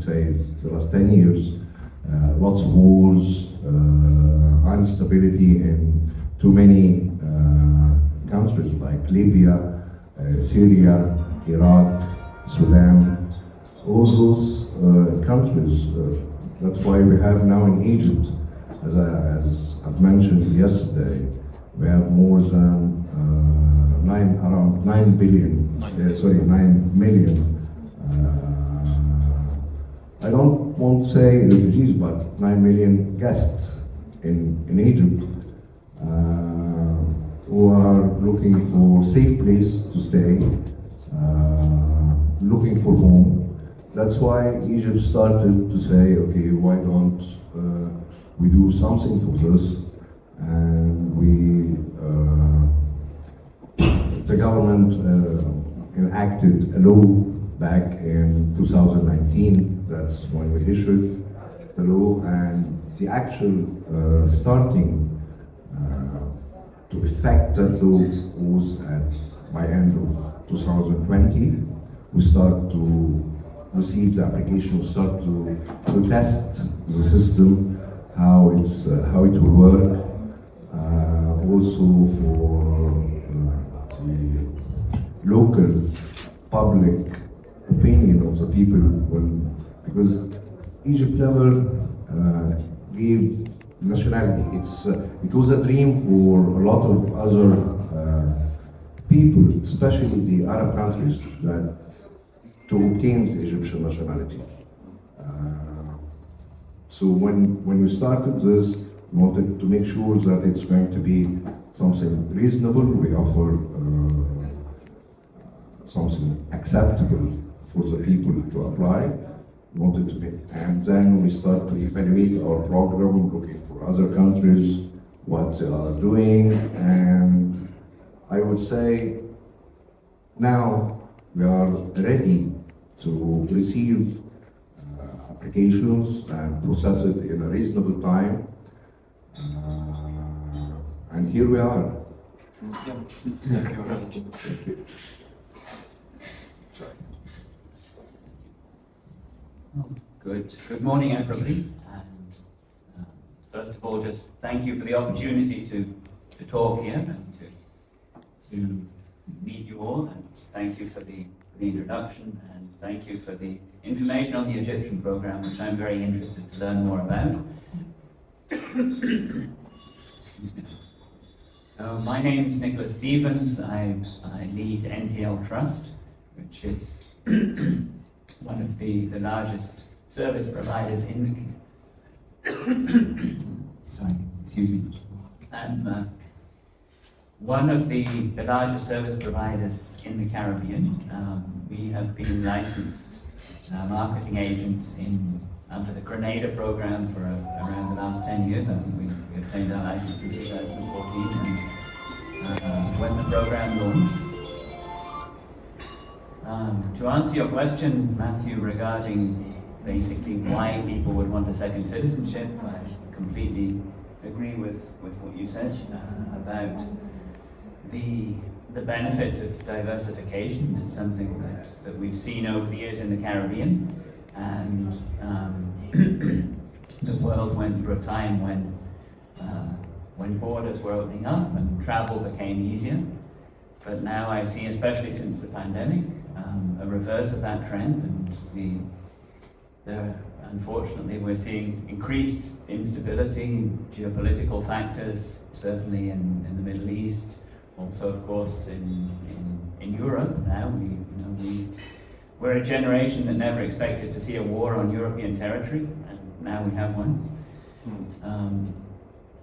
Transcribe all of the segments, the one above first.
could say, the last 10 years. Lots of wars, instability in too many countries like Libya, Syria, Iraq, Sudan, all those countries. That's why we have now in Egypt, as I've mentioned yesterday, we have more than around 9 million. I don't want to say refugees, but 9 million guests in Egypt who are looking for safe place to stay, looking for home. That's why Egypt started to say, okay, why don't we do something for this? And the government enacted a law back in 2019. That's when we issued the law, and the actual starting to effect that law was by end of 2020. We start to receive the application, we start to test the system, how it will work. Also for the local public opinion of the people, because Egypt never gave nationality. It was a dream for a lot of other people, especially the Arab countries, to obtain the Egyptian nationality. So when we started this, we wanted to make sure that it's going to be something reasonable. We offer something acceptable for the people to apply. Wanted to make, and then we start to evaluate our program, looking for other countries, what they are doing, and I would say now we are ready to receive applications and process it in a reasonable time, and here we are. Good morning, everybody. And first of all, just thank you for the opportunity to talk here and to meet you all. And thank you for the introduction, and thank you for the information on the Egyptian program, which I'm very interested to learn more about. Excuse me. So my name is Nicholas Stevens. I lead NTL Trust, which is one of the largest service providers in the sorry, excuse me. I'm one of the largest service providers in the Caribbean. We have been licensed marketing agents under the Grenada program for around the last 10 years. I think we obtained our license in 2014, and when the program launched. To answer your question, Matthew, regarding basically why people would want a second citizenship, I completely agree with what you said about the benefits of diversification. It's something that we've seen over the years in the Caribbean, and the world went through a time when borders were opening up and travel became easier. But now I see, especially since the pandemic, a reverse of that trend, and unfortunately we're seeing increased instability, geopolitical factors, certainly in the Middle East, also of course in Europe. Now we're a generation that never expected to see a war on European territory, and now we have one.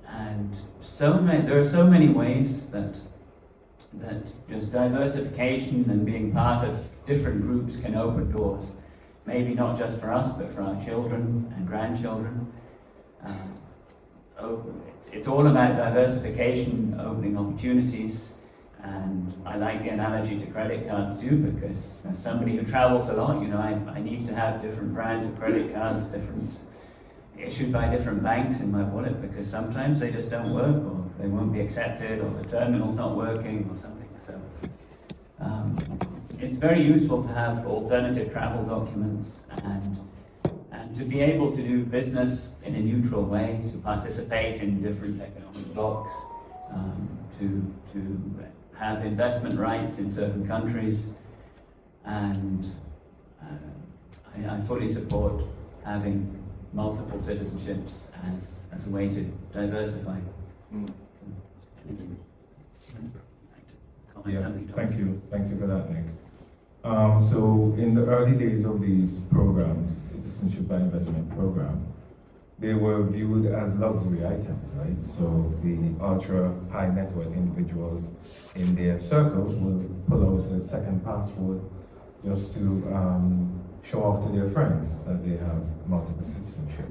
And there are so many ways that just diversification and being part of different groups can open doors. Maybe not just for us, but for our children and grandchildren. It's all about diversification, opening opportunities, and I like the analogy to credit cards too, because as somebody who travels a lot, I need to have different brands of credit cards, issued by different banks in my wallet, because sometimes they just don't work, or they won't be accepted, or the terminal's not working, or something. So it's very useful to have alternative travel documents, and to be able to do business in a neutral way, to participate in different economic blocs, to have investment rights in certain countries, and I fully support having multiple citizenships as a way to diversify. Yeah, thank you for that, Nick. So in the early days of these programs, Citizenship by Investment program, they were viewed as luxury items, right? So the ultra high net worth individuals in their circles will pull out a second passport just to show off to their friends that they have multiple citizenship.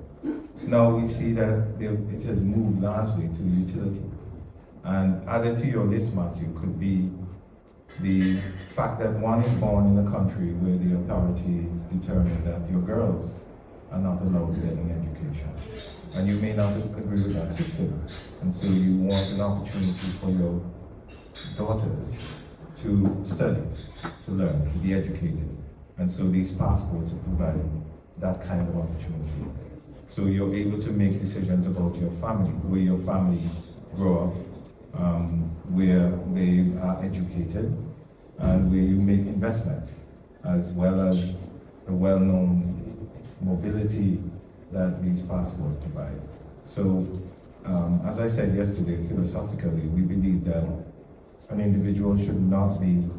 Now we see that it has moved largely to utility. And added to your list, Matthew, could be the fact that one is born in a country where the authorities determine that your girls are not allowed to get an education. And you may not agree with that system. And so you want an opportunity for your daughters to study, to learn, to be educated. And so these passports are providing that kind of opportunity. So you're able to make decisions about your family, where your family grow up, where they are educated, and where you make investments, as well as the well-known mobility that these passports provide. So, as I said yesterday, philosophically, we believe that an individual should not be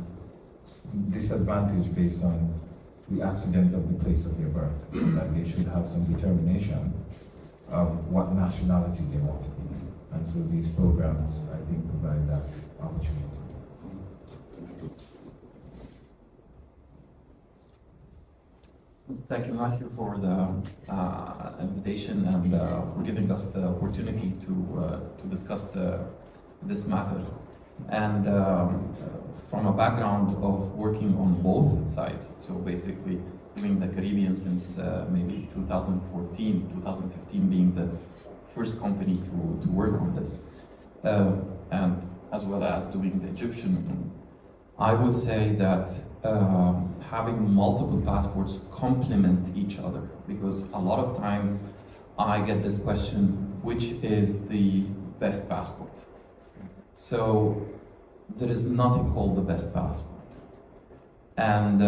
disadvantaged based on the accident of the place of their birth, that they should have some determination of what nationality they want to be. And so these programs, I think, provide that opportunity. Thank you, Matthew, for the invitation and for giving us the opportunity to discuss this matter. And from a background of working on both sides, so basically doing the Caribbean since maybe 2014, 2015 being the first company to work on this, and as well as doing the Egyptian, I would say that having multiple passports complement each other, because a lot of time I get this question, which is the best passport? So there is nothing called the best passport. And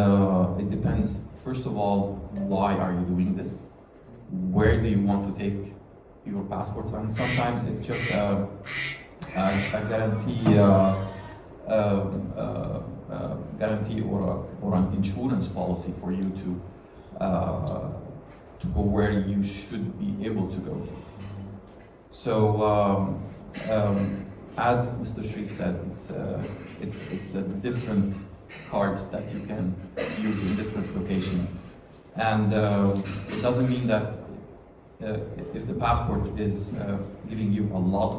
it depends, first of all, why are you doing this? Where do you want to take your passports? And sometimes it's just a guarantee or an insurance policy for you to go where you should be able to go. So as Mr. Sharif said, it's a different cards that you can use in different locations, and it doesn't mean that if the passport is giving you a lot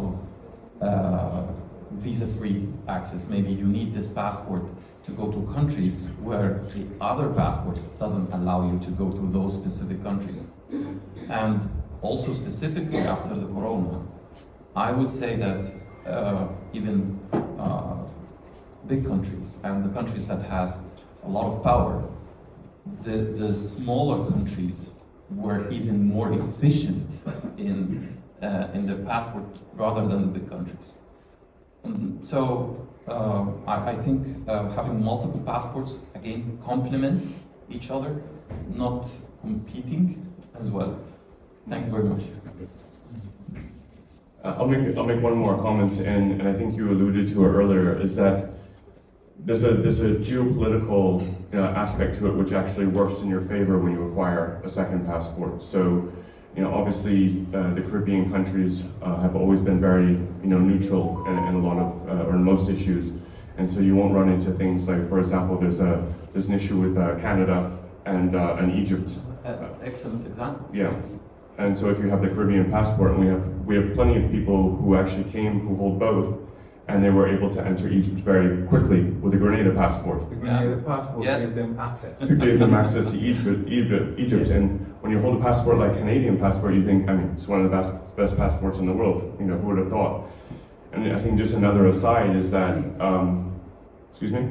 of visa-free access, maybe you need this passport to go to countries where the other passport doesn't allow you to go to those specific countries. And also specifically after the corona, I would say that even big countries and the countries that has a lot of power, the smaller countries were even more efficient in their passport rather than the big countries. So I think having multiple passports, again, complement each other, not competing as well. Thank you very much. I'll make one more comment, and I think you alluded to it earlier, is that there's a geopolitical aspect to it which actually works in your favor when you acquire a second passport. So, obviously the Caribbean countries have always been very, neutral in a lot of, or in most issues, and so you won't run into things like, for example, there's an issue with Canada and Egypt. Excellent example. Yeah. And so if you have the Caribbean passport, and we have plenty of people who actually came who hold both, and they were able to enter Egypt very quickly with a Grenada passport. The Grenada passport Yes. gave them access. Who gave them access to Egypt. Yes. And when you hold a passport like Canadian passport, you think, it's one of the best passports in the world. Who would have thought? And I think just another aside is that, excuse me?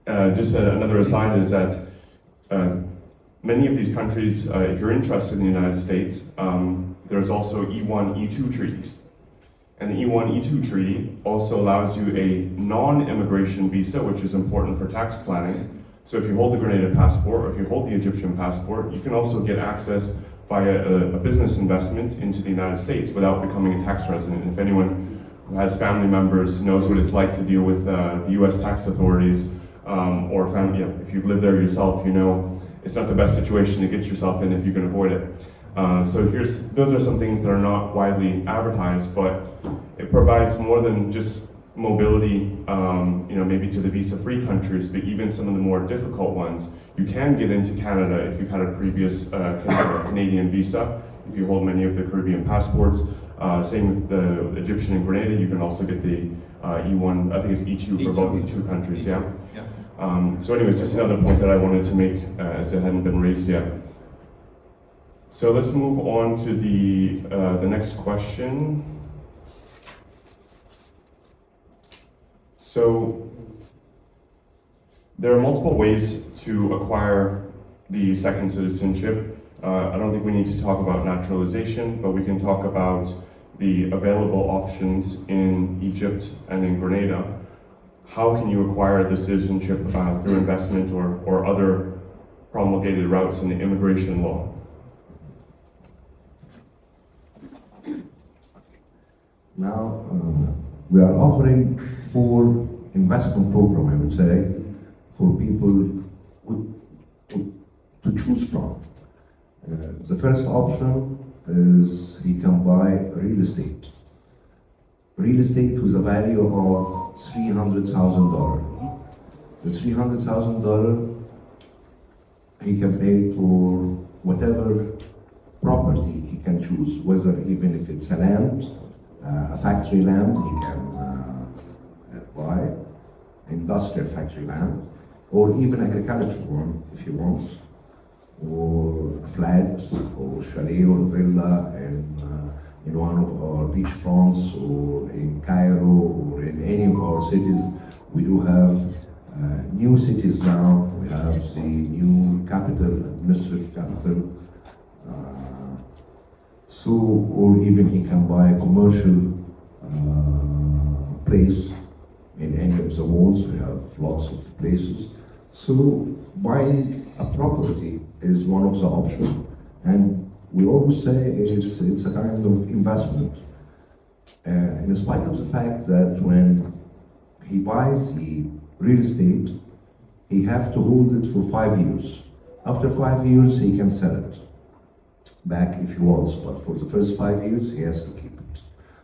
Just another aside is that many of these countries, if you're interested in the United States, there's also E1, E2 treaties. And the E1, E2 treaty also allows you a non-immigration visa, which is important for tax planning. So if you hold the Grenada passport, or if you hold the Egyptian passport, you can also get access via a business investment into the United States without becoming a tax resident. If anyone who has family members knows what it's like to deal with the US tax authorities, or family, if you've lived there yourself, you know it's not the best situation to get yourself in if you can avoid it. So those are some things that are not widely advertised, but it provides more than just mobility, maybe to the visa-free countries, but even some of the more difficult ones. You can get into Canada if you've had a previous Canadian visa, if you hold many of the Caribbean passports. Same with the Egyptian and Grenada, you can also get the E1, I think it's E2 for both the two countries, yeah? So anyways, just another point that I wanted to make as it hadn't been raised yet. So let's move on to the next question. So there are multiple ways to acquire the second citizenship. I don't think we need to talk about naturalization, but we can talk about the available options in Egypt and in Grenada. How can you acquire the citizenship through investment or other promulgated routes in the immigration law? Now, we are offering 4 investment program, I would say, for people to choose from. The first option is he can buy real estate. Real estate with a value of $300,000. The $300,000 he can pay for whatever property he can choose, whether even if it's a land, a factory land, he can buy industrial factory land, or even agricultural one if he wants, or a flat, or chalet, or villa in one of our beach fronts, or in Cairo, or in any of our cities. We do have new cities now. We have the new capital, administrative capital. Or even he can buy a commercial place in any of the malls. We have lots of places. So buying a property is one of the options. And we always say it's a kind of investment. In spite of the fact that when he buys the real estate, he has to hold it for 5 years. After 5 years, he can sell it back if he wants, but for the first 5 years, he has to keep it.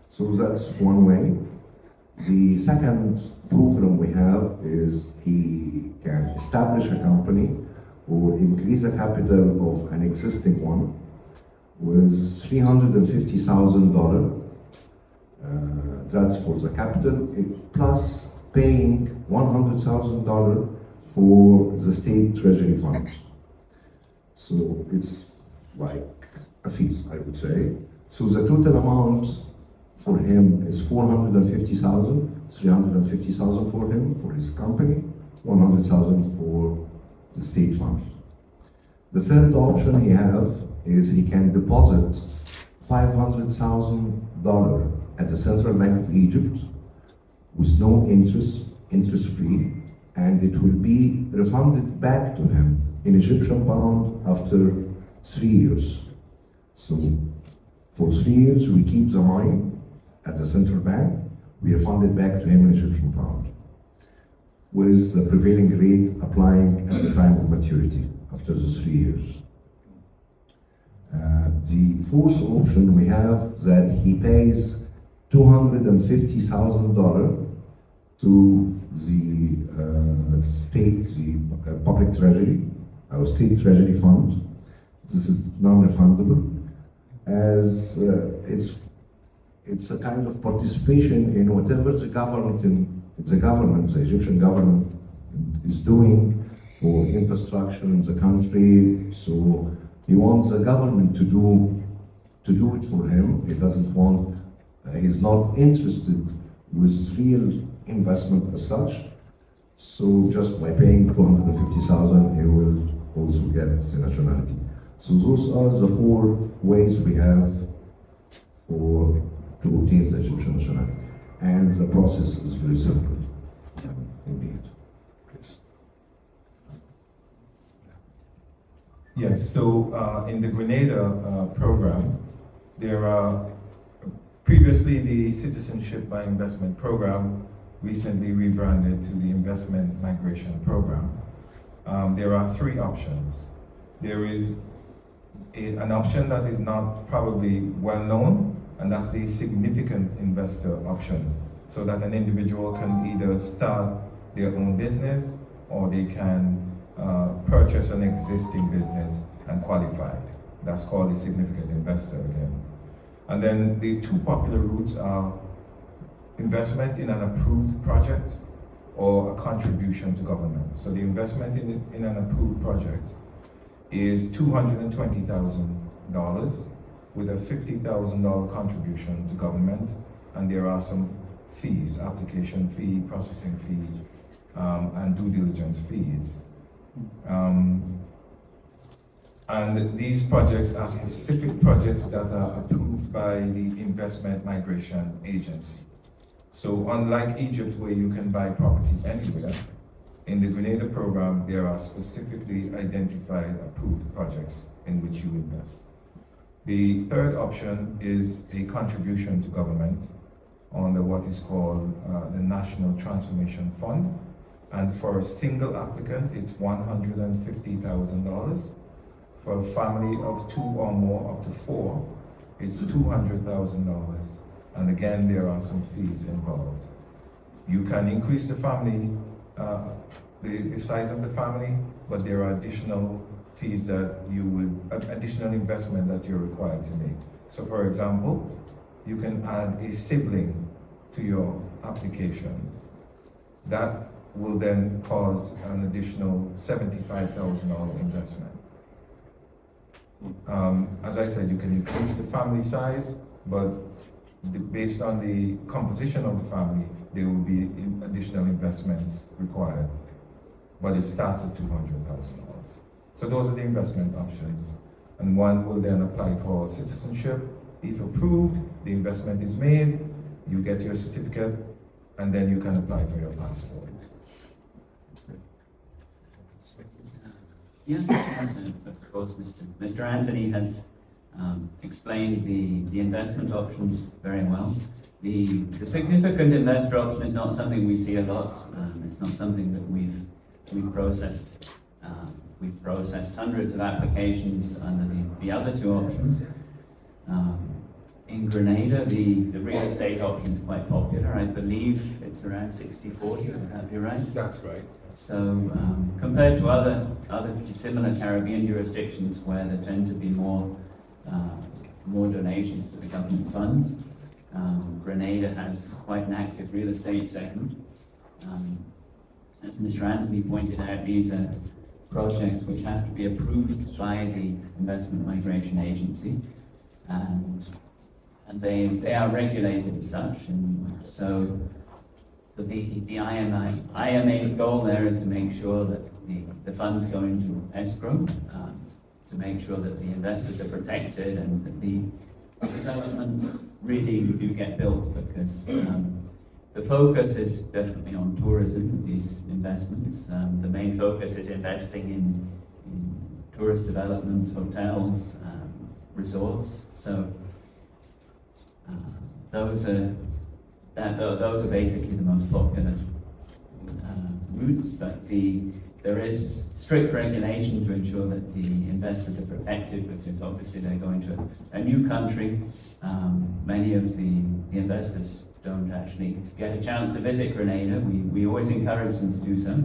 So that's one way. The second program we have is he can establish a company or increase the capital of an existing one with $350,000. That's for the capital, plus paying $100,000 for the state treasury fund. So it's like a fee, I would say. So the total amount for him is $450,000, $350,000 for him, for his company, $100,000 for the state fund. The third option he have is he can deposit $500,000 at the Central Bank of Egypt with no interest-free, and it will be refunded back to him in Egyptian pound after 3 years. So for 3 years, we keep the money at the central bank, we refund it back to him in Egyptian pound, with the prevailing rate applying at the time of maturity after the 3 years. The fourth option we have that he pays $250,000 to the state, the public treasury, our state treasury fund. This is non-refundable, as it's a kind of participation in whatever the Egyptian government is doing for infrastructure in the country. So he wants the government to do it for him. He doesn't want, he's not interested with real investment as such. So just by paying $250,000, he will also So those are the four ways we have to obtain the Egyptian nationality. And the process is very simple, indeed. Yes. Yes, so in the Grenada program, there are previously the Citizenship by Investment program, recently rebranded to the Investment Migration Program. There are three options. There is an option that is not probably well known, and that's the significant investor option, so that an individual can either start their own business or they can purchase an existing business and qualify. That's called a significant investor again. And then the two popular routes are investment in an approved project or a contribution to government. So the investment in an approved project is $220,000 with a $50,000 contribution to government, and there are some fees, application fee, processing fee, and due diligence fees. And these projects are specific projects that are approved by the Investment Migration Agency. So unlike Egypt, where you can buy property anywhere, in the Grenada program, there are specifically identified approved projects in which you invest. The third option is a contribution to government under what is called the National Transformation Fund. And for a single applicant, it's $150,000. For a family of two or more, up to four, it's $200,000. And again, there are some fees involved. You can increase the family, the size of the family, but there are additional fees that additional investment that you're required to make. So for example, you can add a sibling to your application. That will then cause an additional $75,000 investment. As I said, you can increase the family size, but based on the composition of the family, there will be additional investments required. But it starts at $200,000. So those are the investment options. And one will then apply for citizenship. If approved, the investment is made, you get your certificate, and then you can apply for your passport. Yes, of course, Mr. Anthony has explained the investment options very well. The significant investor option is not something we see a lot. It's not something that we've processed. We've processed hundreds of applications under the other two options. In Grenada, the real estate option is quite popular. I believe it's around 60-40, would that be right? That's right. So compared to other similar Caribbean jurisdictions where there tend to be more donations to the government funds, Grenada has quite an active real estate segment. As Mr. Anthony pointed out, these are projects which have to be approved by the Investment Migration Agency, and they are regulated as such. And so the IMA's goal there is to make sure that the funds go into escrow, to make sure that the investors are protected and that the developments really do get built, because the focus is definitely on tourism with these investments. The main focus is investing in tourist developments, hotels, resorts. So those are basically the most popular routes, but there is strict regulation to ensure that the investors are protected, because obviously they're going to a new country. Many of the investors don't actually get a chance to visit Grenada. We always encourage them to do so,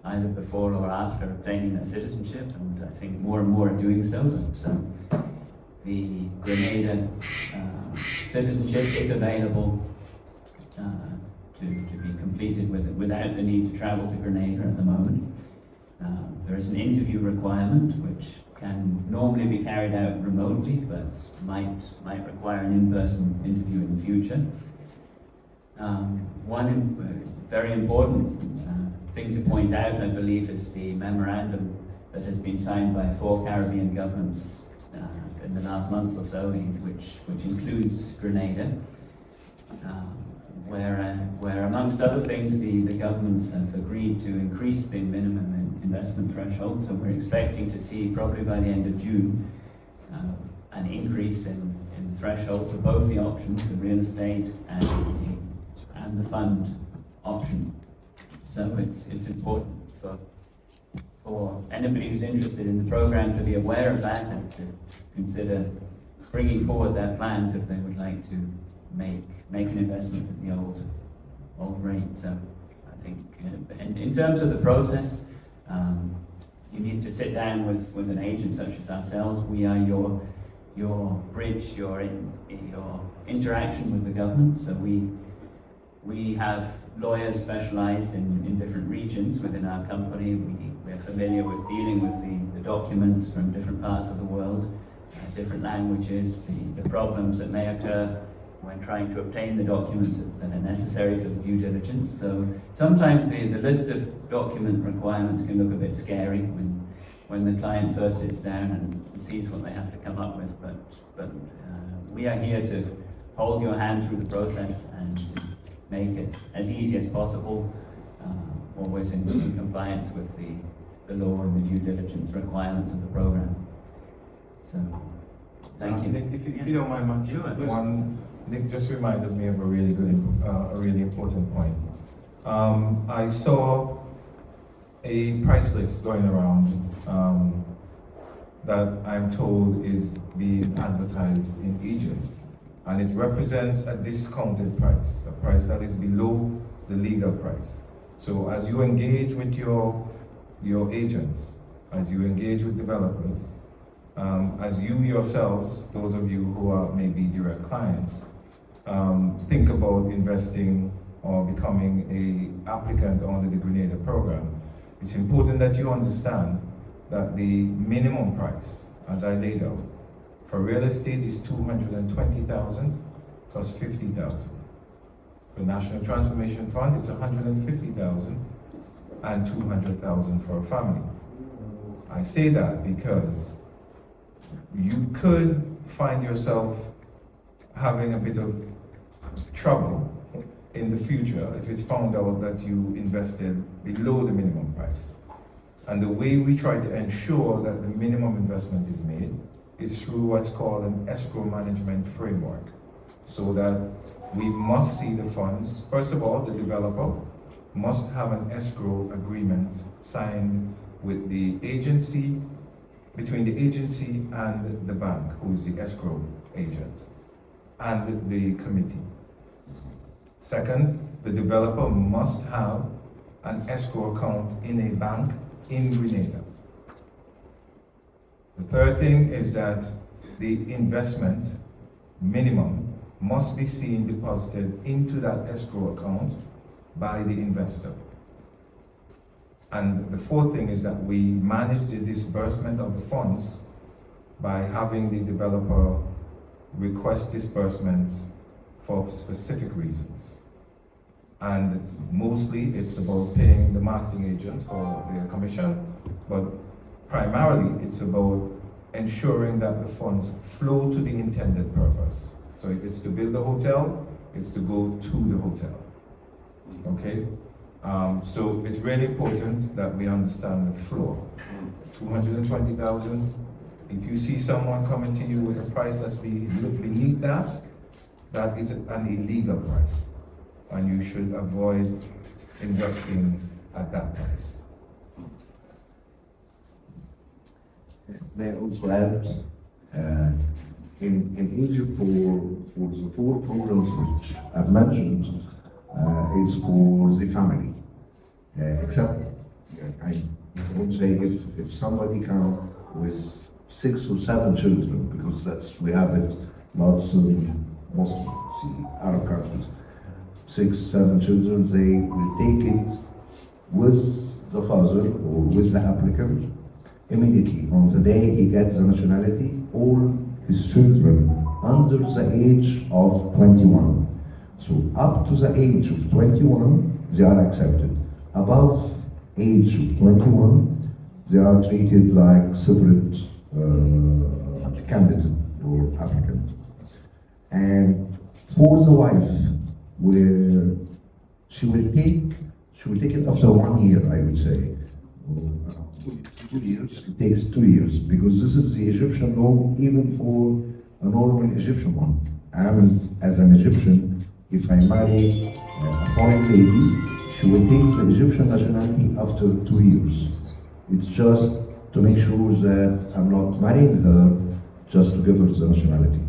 either before or after obtaining their citizenship, and I think more and more are doing so. But the Grenada citizenship is available to be completed without the need to travel to Grenada at the moment. There is an interview requirement which can normally be carried out remotely, but might require an in-person interview in the future. One very important thing to point out, I believe, is the memorandum that has been signed by 4 Caribbean governments in the last month or so, which includes Grenada, where amongst other things the governments have agreed to increase the minimum investment threshold. So we're expecting to see probably by the end of June an increase in the threshold for both the options, the real estate and the fund option. So it's important for anybody who's interested in the program to be aware of that and to consider bringing forward their plans if they would like to make an investment at the old rate. So I think in terms of the process, you need to sit down with an agent such as ourselves. We are your bridge, your interaction with the government. So we have lawyers specialized in different regions within our company. We're familiar with dealing with the documents from different parts of the world, different languages, the problems that may occur when trying to obtain the documents that are necessary for the due diligence. So sometimes the list of document requirements can look a bit scary when the client first sits down and sees what they have to come up with, but we are here to hold your hand through the process and make it as easy as possible, always in compliance with the law and the due diligence requirements of the program. So, thank you. Nick, if you don't mind, man, Sure. Nick just reminded me of a really important point. I saw a price list going around that I'm told is being advertised in Egypt, and it represents a discounted price, a price that is below the legal price. So as you engage with your agents, as you engage with developers, as you yourselves, those of you who are maybe direct clients, think about investing or becoming an applicant under the Grenada program, it's important that you understand that the minimum price, as I laid out, for real estate is $220,000 plus $50,000. For National Transformation Fund, it's $150,000 and $200,000 for a family. I say that because you could find yourself having a bit of trouble in the future if it's found out that you invested below the minimum price. And the way we try to ensure that the minimum investment is made is through what's called an escrow management framework, so that we must see the funds. First of all, the developer must have an escrow agreement signed with the agency, between the agency and the bank, who is the escrow agent, and the committee. Second, the developer must have an escrow account in a bank in Grenada. The third thing is that the investment minimum must be seen deposited into that escrow account by the investor. And the fourth thing is that we manage the disbursement of the funds by having the developer request disbursements for specific reasons. And mostly it's about paying the marketing agent for their commission, but primarily it's about ensuring that the funds flow to the intended purpose. So if it's to build a hotel, it's to go to the hotel. Okay? So it's really important that we understand the flow. 220,000. If you see someone coming to you with a price that's beneath that, that is an illegal price, and you should avoid investing at that price. May I also add, in Egypt, for the 4 programs which I've mentioned, is for the family. Except, I would say if somebody comes with 6 or 7 children, because we have it lots in most of the Arab countries, 6, 7 children, they will take it with the father or with the applicant immediately. On the day he gets the nationality, all his children under the age of 21. So up to the age of 21, they are accepted. Above age of 21, they are treated like separate candidate or applicant. And for the wife, where she will take it after 1 year, I would say. 2 years. It takes 2 years because this is the Egyptian law, even for a normal Egyptian one. As an Egyptian, if I marry a foreign lady, she will take the Egyptian nationality after 2 years. It's just to make sure that I'm not marrying her just to give her the nationality.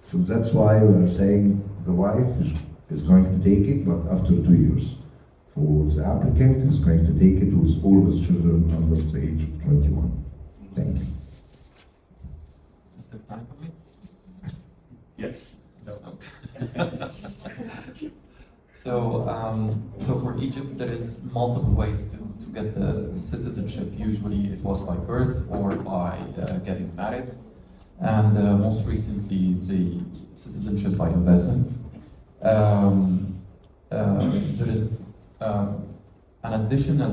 So that's why we're saying the wife is going to take it, but after 2 years. For the applicant is going to take it with all his children under the age of 21. Thank you. Is there time for me? Yes. No. So for Egypt, there is multiple ways to get the citizenship. Usually it was by birth or by getting married. And most recently, the citizenship by investment. There is an additional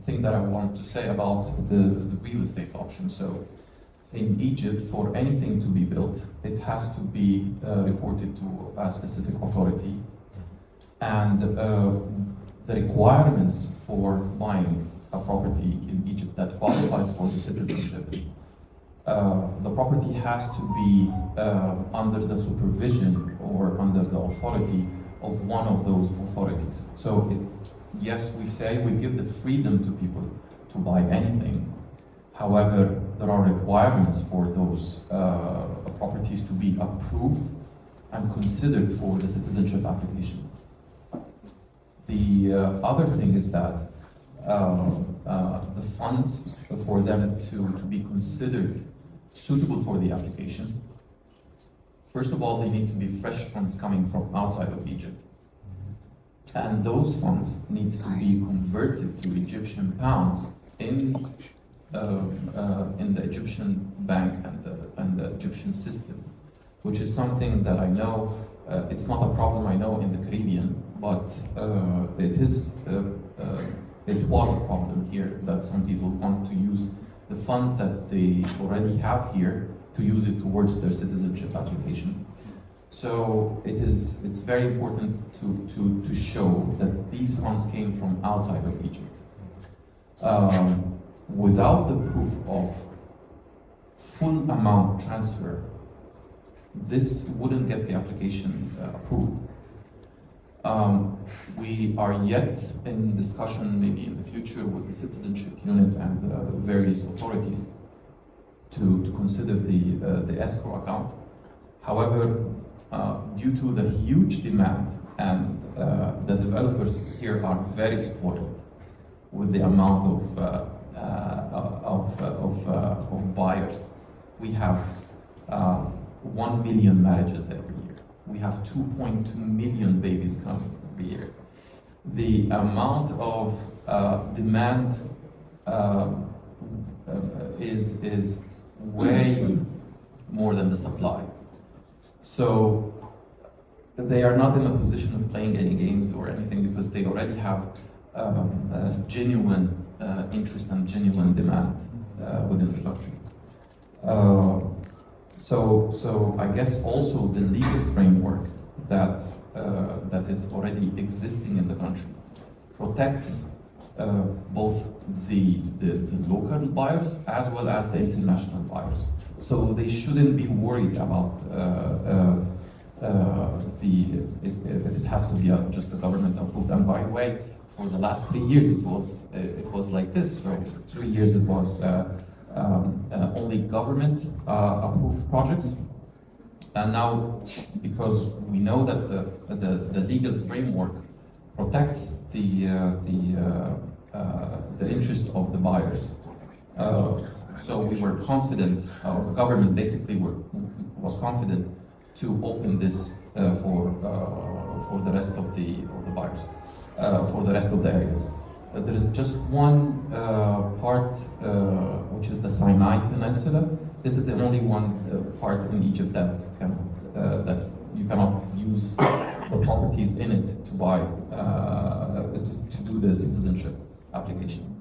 thing that I want to say about the real estate option. So in Egypt, for anything to be built, it has to be reported to a specific authority. And the requirements for buying a property in Egypt that qualifies for the citizenship, the property has to be under the supervision or under the authority of one of those authorities. So yes, we say we give the freedom to people to buy anything. However, there are requirements for those properties to be approved and considered for the citizenship application. The other thing is that the funds for them to be considered suitable for the application, first of all, they need to be fresh funds coming from outside of Egypt. And those funds need to be converted to Egyptian pounds in the Egyptian bank and the Egyptian system, which is something that I know, it's not a problem I know in the Caribbean, but it was a problem here that some people want to use the funds that they already have here to use it towards their citizenship application. So it's very important to show that these funds came from outside of Egypt. Without the proof of full amount transfer, this wouldn't get the application approved. We are yet in discussion, maybe in the future, with the citizenship unit and various authorities to consider the escrow account. However, due to the huge demand and the developers here are very spoiled with the amount of buyers. We have 1 million marriages every year. We have 2.2 million babies coming every year. The amount of demand is way more than the supply. So they are not in a position of playing any games or anything because they already have genuine interest and genuine demand within the country. So I guess also the legal framework that is already existing in the country protects both the local buyers as well as the international buyers. So they shouldn't be worried about if it has to be just a government approved. And by the way, for the last 3 years it was like this. So 3 years it was only government approved projects, and now because we know that the legal framework protects the interest of the buyers. So we were confident, the government basically was confident to open this for the rest of the buyers, for the rest of the areas. There is just one part, which is the Sinai Peninsula. This is the only one part in Egypt that you cannot use the properties in it to buy, to do the citizenship application.